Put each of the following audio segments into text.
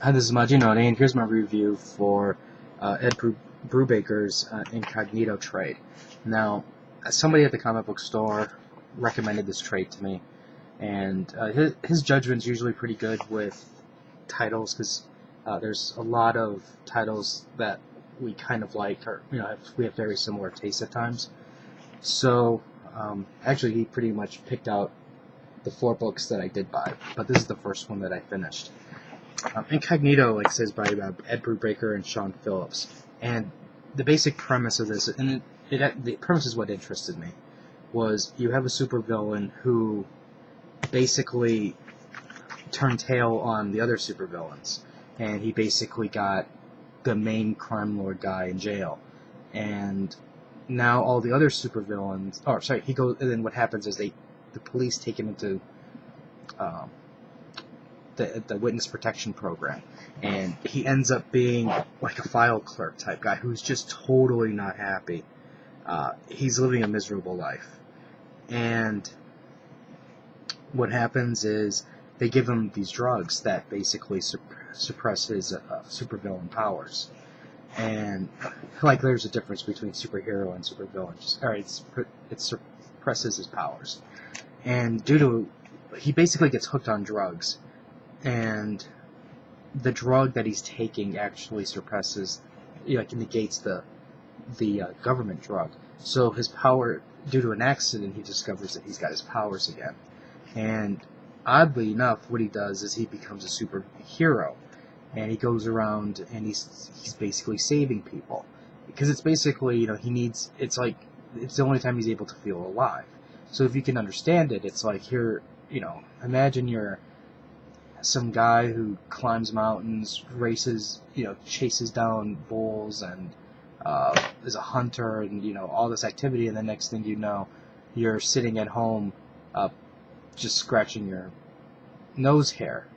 Hi, this is Majino, and here's my review for Brubaker's Incognito Trade. Now, somebody at the comic book store recommended this trade to me, and his judgment's usually pretty good with titles, because there's a lot of titles that we kind of like, or we have very similar tastes at times. So, actually, he pretty much picked out the 4 books that I did buy, but this is the first one that I finished. Incognito, like says by Ed Brubaker and Sean Phillips, and the basic premise of this, and the premise is what interested me, was you have a supervillain who basically turned tail on the other supervillains, and he basically got the main crime lord guy in jail, and now all the other supervillains, he goes, and then what happens is the police take him into the witness protection program, and he ends up being like a file clerk type guy who's just totally not happy. He's living a miserable life, and what happens is they give him these drugs that basically suppress his supervillain powers. And like, there's a difference between superhero and supervillain. It suppresses his powers, and he basically gets hooked on drugs. And the drug that he's taking actually suppresses, negates the government drug. So his power, due to an accident, he discovers that he's got his powers again. And oddly enough, what he does is he becomes a superhero, and he goes around and he's basically saving people, because it's basically it's the only time he's able to feel alive. So if you can understand it, it's like imagine you're some guy who climbs mountains, races, chases down bulls, and is a hunter, and all this activity, and the next thing you know, you're sitting at home, just scratching your nose hair.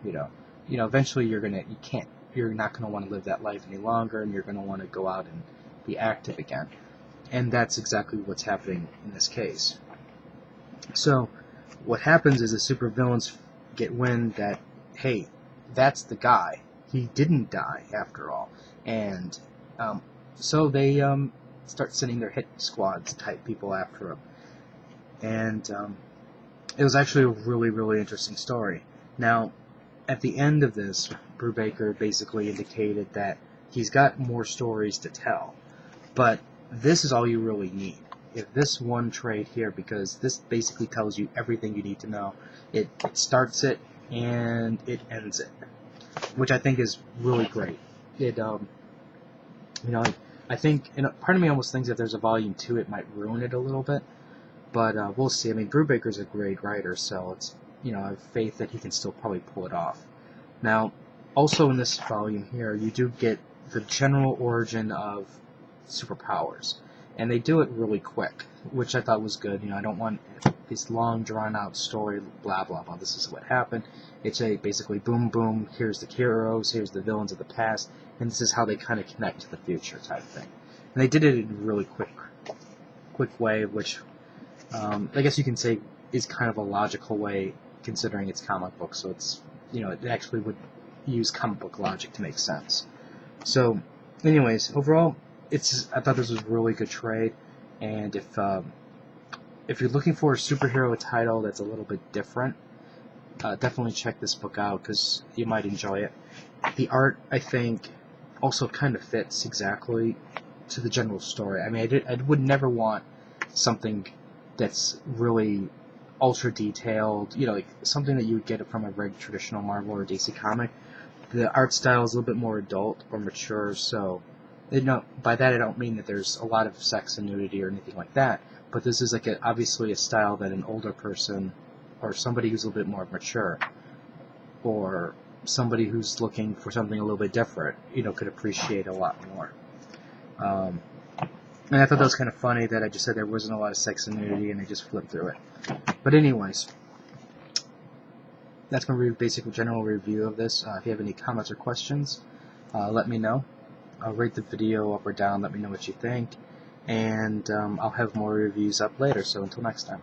Eventually you're not gonna want to live that life any longer, and you're gonna want to go out and be active again. And that's exactly what's happening in this case. So what happens is the supervillains get wind that, hey, that's the guy. He didn't die after all. And so they start sending their hit squads type people after him. And it was actually a really, really interesting story. Now, at the end of this, Brubaker basically indicated that he's got more stories to tell. But this is all you really need. If this one trade here, because this basically tells you everything you need to know. It starts it, and it ends it, which I think is really great. I think, part of me almost thinks if there's a volume 2, it might ruin it a little bit, but we'll see. I mean, Brubaker's a great writer, so it's, I have faith that he can still probably pull it off. Now, also in this volume here, you do get the general origin of superpowers, and they do it really quick, which I thought was good. I don't want this long, drawn-out story, blah, blah, blah, this is what happened. It's basically boom, boom, here's the heroes, here's the villains of the past, and this is how they kind of connect to the future type thing. And they did it in a really quick way, which I guess you can say is kind of a logical way, considering it's comic book, so it's, it actually would use comic book logic to make sense. So, anyways, overall, I thought this was a really good trade, and if you're looking for a superhero title that's a little bit different, definitely check this book out, because you might enjoy it. The art, I think, also kind of fits exactly to the general story. I mean, I would never want something that's really ultra detailed, like something that you would get from a regular traditional Marvel or DC comic. The art style is a little bit more adult or mature, so by that I don't mean that there's a lot of sex and nudity or anything like that, but this is obviously a style that an older person, or somebody who's a little bit more mature, or somebody who's looking for something a little bit different, could appreciate a lot more. And I thought that was kind of funny that I just said there wasn't a lot of sex and nudity, and I just flipped through it. But anyways, that's my basic general review of this. If you have any comments or questions, let me know. I'll rate the video up or down, let me know what you think, and I'll have more reviews up later, so until next time.